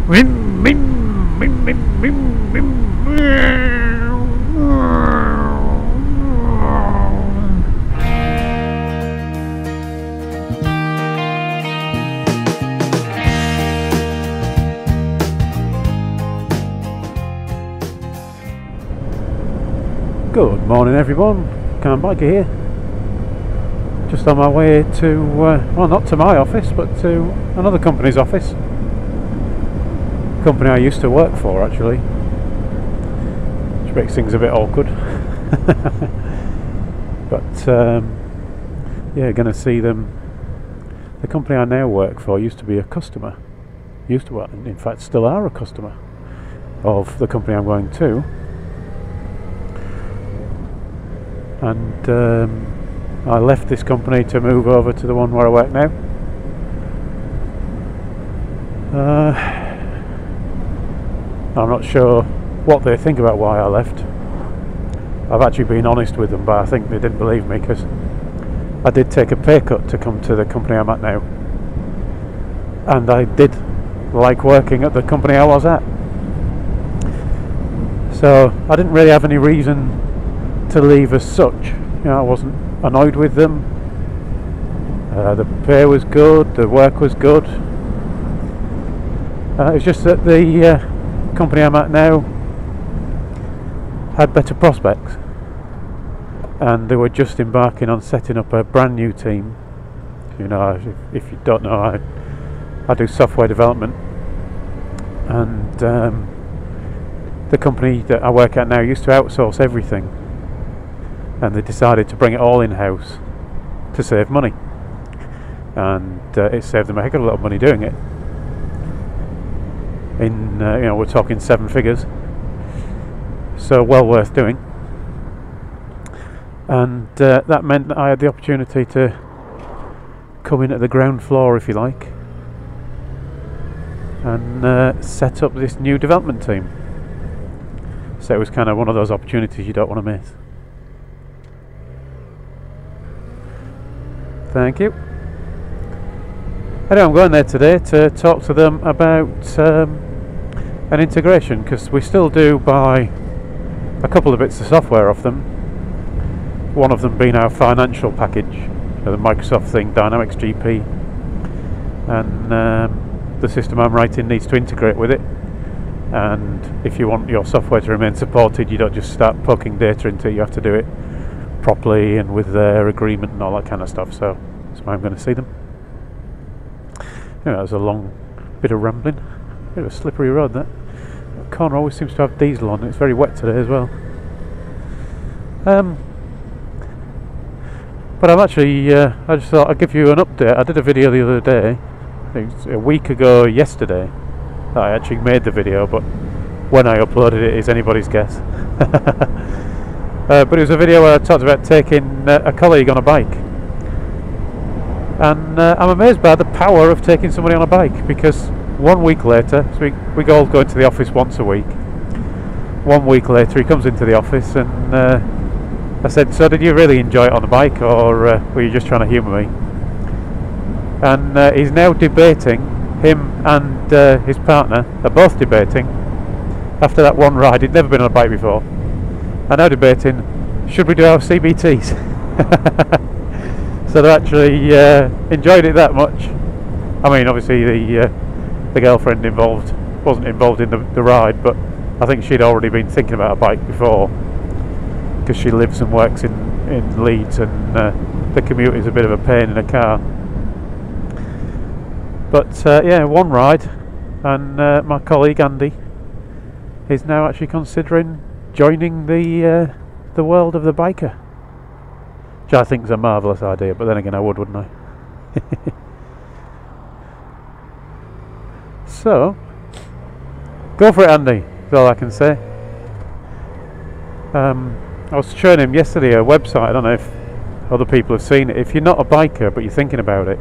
Vim, vim, vim, vim, vim, vim. Good morning everyone, Can Biker here. Just on my way to, well, not to my office, but to another company's office. Company I used to work for, actually. Which makes things a bit awkward. But, yeah, going to see them. The company I now work for used to be a customer. Used to, well, in fact, still are a customer of the company I'm going to. And I left this company to move over to the one where I work now. I'm not sure what they think about why I left. I've actually been honest with them, but I think they didn't believe me because I did take a pay cut to come to the company I'm at now. And I did like working at the company I was at. So I didn't really have any reason to leave as such. You know, I wasn't annoyed with them. The pay was good, the work was good. It was just that the company I'm at now had better prospects, and they were just embarking on setting up a brand new team. You know, if you don't know, I do software development, and the company that I work at now used to outsource everything. And they decided to bring it all in-house to save money, and it saved them a heck of a lot of money doing it. In you know, we're talking 7 figures, so well worth doing. And that meant that I had the opportunity to come in at the ground floor, if you like, and set up this new development team. So it was kind of one of those opportunities you don't want to miss. Thank you. Anyway, I'm going there today to talk to them about an integration, because we still do buy a couple of bits of software off them. One of them being our financial package, the Microsoft thing, Dynamics GP, and the system I'm writing needs to integrate with it. And if you want your software to remain supported, you don't just start poking data into it, you have to do it properly and with their agreement and all that kind of stuff. So that's why I'm going to see them. Anyway, that was a long bit of rambling. Bit of a slippery road, that corner always seems to have diesel on. It's very wet today as well. But I'm actually I just thought I'd give you an update. I did a video the other day, I think it was a week ago yesterday, that I actually made the video, but when I uploaded it is anybody's guess. But it was a video where I talked about taking a colleague on a bike, and I'm amazed by the power of taking somebody on a bike, because 1 week later, so we all go into the office once a week. 1 week later he comes into the office, and I said, so did you really enjoy it on the bike, or were you just trying to humour me? And he's now debating, him and his partner are both debating, after that one ride. He'd never been on a bike before, and now debating, should we do our CBTs? So they actually enjoyed it that much. I mean, obviously the girlfriend wasn't involved in the ride, but I think she'd already been thinking about a bike before, because she lives and works in Leeds, and the commute is a bit of a pain in a car. But yeah, one ride, and my colleague Andy is now actually considering joining the world of the biker, which I think is a marvellous idea, but then again I would, wouldn't I? So, go for it, Andy, is all I can say. I was showing him yesterday a website, I don't know if other people have seen it. If you're not a biker but you're thinking about it,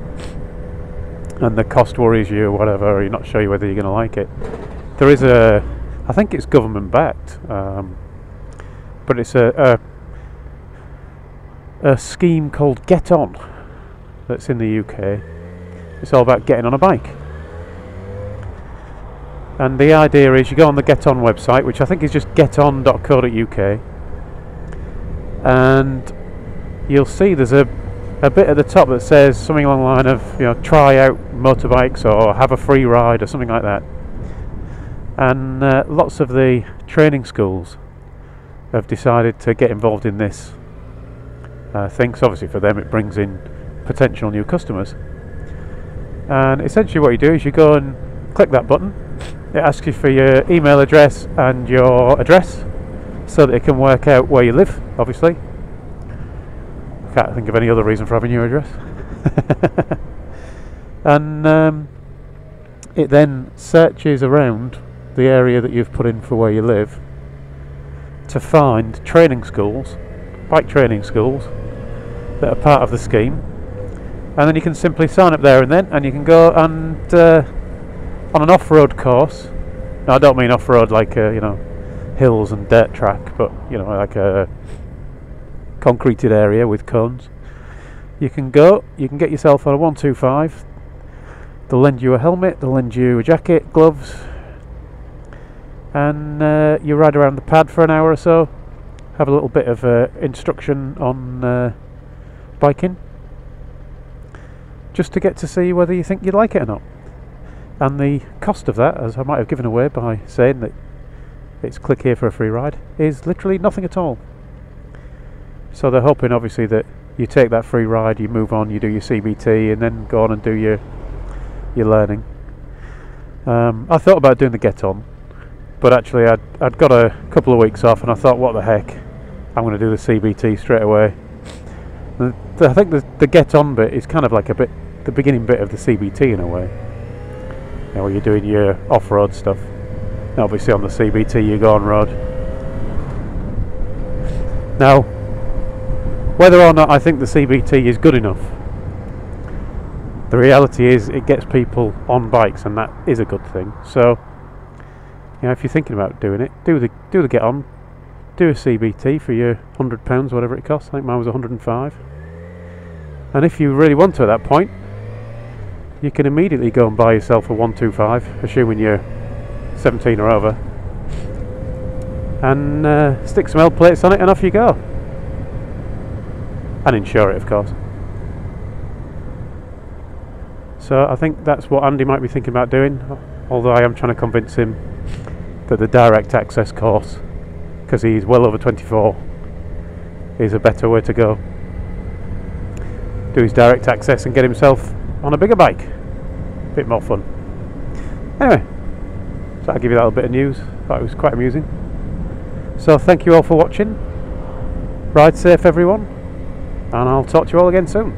and the cost worries you or whatever, or you're not sure whether you're going to like it, there is I think it's government backed, but it's a scheme called Get On that's in the UK. It's all about getting on a bike. And the idea is you go on the Get On website, which I think is just geton.co.uk, and you'll see there's a bit at the top that says something along the line of, you know, try out motorbikes or have a free ride or something like that. And lots of the training schools have decided to get involved in this thing. So obviously for them it brings in potential new customers. And essentially what you do is you go and click that button. It asks you for your email address and your address so that it can work out where you live, obviously. I can't think of any other reason for having your address. And it then searches around the area that you've put in for where you live to find training schools, bike training schools, that are part of the scheme. And then you can simply sign up there and then, and you can go and on an off-road course. Now I don't mean off-road like you know, hills and dirt track, but you know, like a concreted area with cones. You can go, you can get yourself on a 125. They'll lend you a helmet, they'll lend you a jacket, gloves, and you ride around the pad for an hour or so, have a little bit of instruction on biking, just to get to see whether you think you'd like it or not. And the cost of that, as I might have given away by saying that it's click here for a free ride, is literally nothing at all. So they're hoping obviously that you take that free ride, you move on, you do your CBT, and then go on and do your learning. I thought about doing the Get On, but actually I'd got a couple of weeks off and I thought, what the heck, I'm going to do the CBT straight away. I think the Get On bit is kind of like the beginning bit of the CBT in a way, you know, where you're doing your off-road stuff. And obviously on the CBT you go on road. Now, whether or not I think the CBT is good enough, the reality is it gets people on bikes, and that is a good thing. So, you know, if you're thinking about doing it, do the Get On, do a CBT for your £100, whatever it costs. I think mine was 105. And if you really want to at that point, you can immediately go and buy yourself a 125, assuming you're 17 or over, and stick some L plates on it, and off you go. And insure it, of course. So I think that's what Andy might be thinking about doing, although I am trying to convince him that the direct access course, because he's well over 24, is a better way to go. Do his direct access and get himself on a bigger bike. Bit more fun. Anyway, so I'll give you that little bit of news. Thought it was quite amusing. So thank you all for watching. Ride safe, everyone, and I'll talk to you all again soon.